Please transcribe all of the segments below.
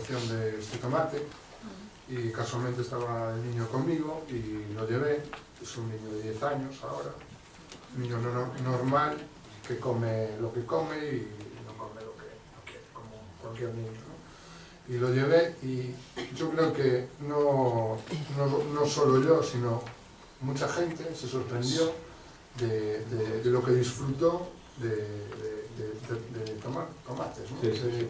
presentación de este tomate y casualmente estaba el niño conmigo y lo llevé. Es un niño de 10 años ahora, un niño normal que come lo que come y no come lo que no quiere, como cualquier niño, ¿no? Y lo llevé y yo creo que no solo yo, sino mucha gente se sorprendió de lo que disfrutó de tomar tomates, ¿no? Sí.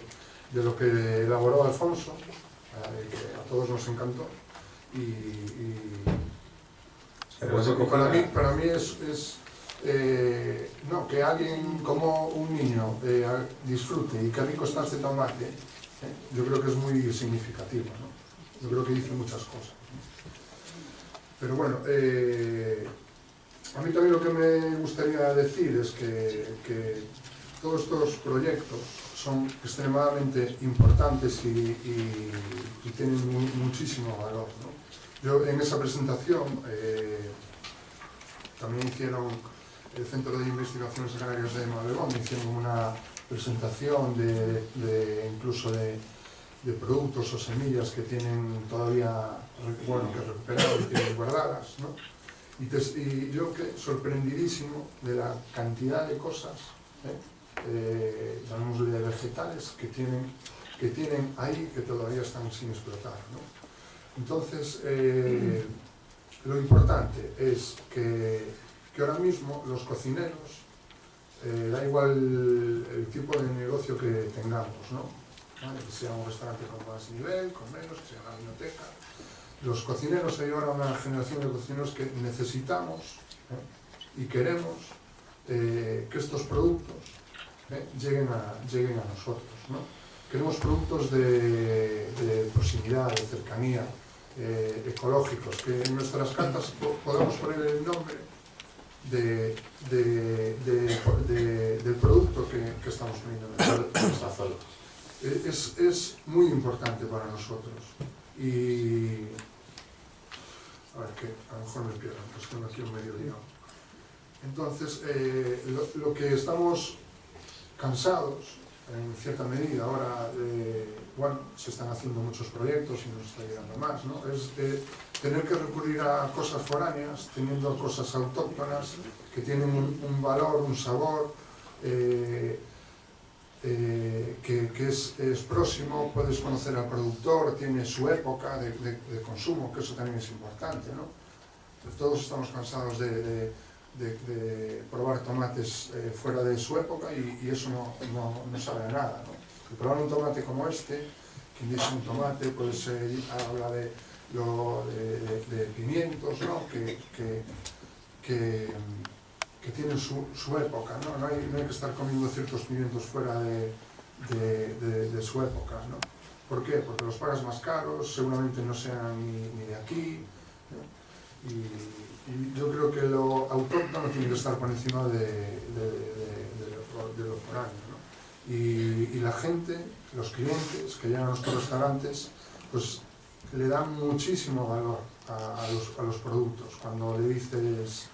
De lo que elaboró Alfonso, que a todos nos encantó. Para mí es no, que alguien como un niño disfrute y qué rico está este tomate, yo creo que es muy significativo, ¿no? Yo creo que dice muchas cosas, ¿no? Pero bueno, a mí también lo que me gustaría decir es que todos estos proyectos son extremadamente importantes y tienen muchísimo valor, ¿no? Yo en esa presentación también hicieron el Centro de Investigaciones Agrarias de Mabegón, hicieron una presentación incluso de productos o semillas que tienen todavía que recuperar y tienen guardadas, ¿no? Y yo que sorprendidísimo de la cantidad de cosas, llamémosle de vegetales que tienen ahí que todavía están sin explotar, ¿no? Entonces, lo importante es que ahora mismo los cocineros, da igual el tipo de negocio que tengamos, ¿no? ¿Vale? Que sea un restaurante con más nivel, con menos, que sea una biblioteca. Los cocineros, hay ahora una generación de cocineros que necesitamos y queremos que estos productos lleguen a nosotros, ¿no? Queremos productos de proximidad, de cercanía, ecológicos, que en nuestras cartas podamos poner el nombre del producto que estamos poniendo en nuestra zona. Es muy importante para nosotros y a ver, que a lo mejor me pierdo, pues tengo aquí un medio lío. Entonces, lo que estamos cansados en cierta medida ahora, se están haciendo muchos proyectos y nos está llegando más, ¿no? Es tener que recurrir a cosas foráneas, teniendo cosas autóctonas que tienen un valor, un sabor, que es próximo, puedes conocer al productor, tiene su época de consumo, que eso también es importante, ¿no? Todos estamos cansados de probar tomates fuera de su época y eso no sabe a nada, ¿no? Y probar un tomate como este, quien dice un tomate, pues habla de pimientos, ¿no? Que tienen su época, ¿no? No hay que estar comiendo ciertos pimientos fuera de su época, ¿no? ¿Por qué? Porque los pagas más caros, seguramente no sean ni de aquí, ¿no? Y yo creo que lo autóctono tiene que estar por encima de lo foráneo, ¿no? Y la gente, los clientes que llegan a nuestros restaurantes, pues le dan muchísimo valor a los productos. Cuando le dices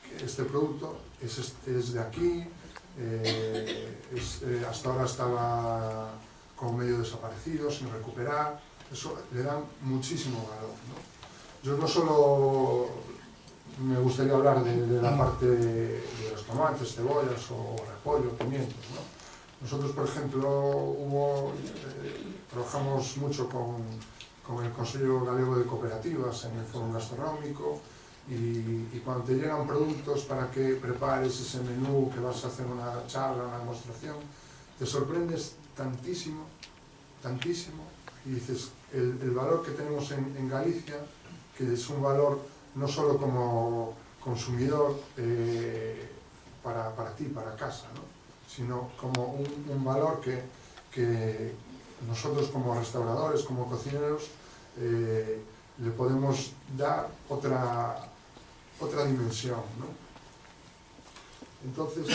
que este producto es de aquí, hasta ahora estaba como medio desaparecido, sin recuperar, eso le dan muchísimo valor, ¿no? Yo no solo me gustaría hablar de la parte de los tomates, cebollas o repollo, pimientos, ¿no? Nosotros, por ejemplo, trabajamos mucho con el Consejo Galego de Cooperativas en el Foro Gastronómico y cuando te llegan productos para que prepares ese menú, que vas a hacer una charla, una demostración, te sorprendes tantísimo, tantísimo, y dices, el valor que tenemos en Galicia, que es un valor no solo como consumidor para ti, para casa, ¿no? Sino como un valor que nosotros como restauradores, como cocineros, le podemos dar otra dimensión, ¿no? Entonces,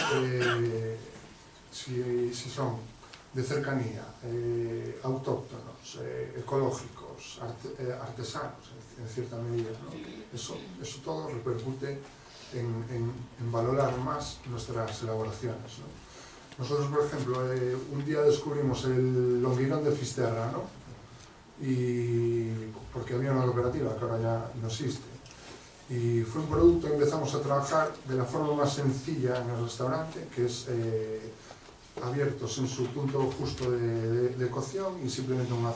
si son de cercanía, autóctonos, ecológicos, artesanos, en cierta medida, ¿no? Eso todo repercute en valorar más nuestras elaboraciones, ¿no? Nosotros, por ejemplo, un día descubrimos el longuinón de Fisterra, ¿no? y porque había una cooperativa que ahora ya no existe. Y fue un producto que empezamos a trabajar de la forma más sencilla en el restaurante, que es abiertos en su punto justo de cocción y simplemente un buen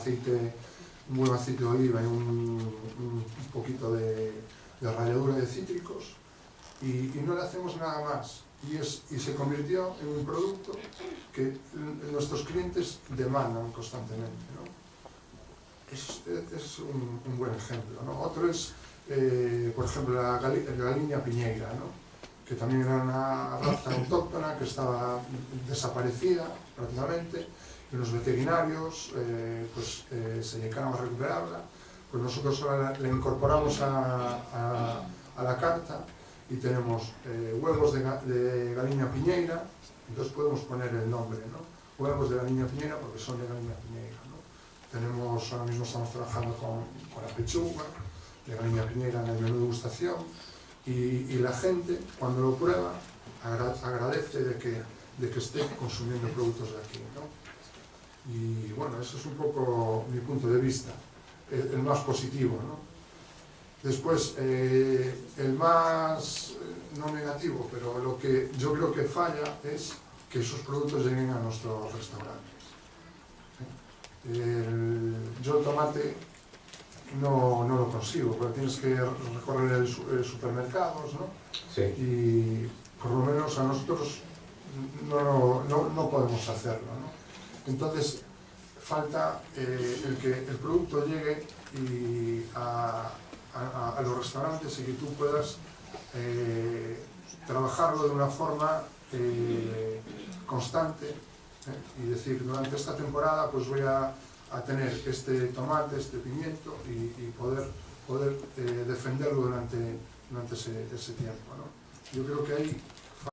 aceite de oliva y un poquito de ralladura de cítricos y no le hacemos nada más. Y se convirtió en un producto que nuestros clientes demandan constantemente, ¿no? Es un buen ejemplo, ¿no? Otro es, por ejemplo, la galiña piñeira, ¿no? Que también era una raza autóctona que estaba desaparecida prácticamente, y los veterinarios se dedicaron a recuperarla. Pues nosotros ahora la incorporamos a la carta y tenemos huevos de galiña piñeira, entonces podemos poner el nombre, ¿no? Huevos de galiña piñeira porque son de galiña piñeira, ¿no? Ahora mismo estamos trabajando con la pechuga de galiña piñeira en el menú de degustación y la gente cuando lo prueba agradece de que esté consumiendo productos de aquí, ¿no? Y bueno, eso es un poco mi punto de vista, el más positivo, ¿no? Después, el más no negativo, pero lo que yo creo que falla es que esos productos lleguen a nuestros restaurantes. Yo el tomate no lo consigo, porque tienes que recorrer supermercados, ¿no? Sí. Y por lo menos a nosotros no podemos hacerlo, ¿no? Entonces, falta el que el producto llegue a los restaurantes y que tú puedas trabajarlo de una forma constante, y decir, durante esta temporada pues voy a tener este tomate, este pimiento y poder defenderlo durante ese tiempo, ¿no? Yo creo que ahí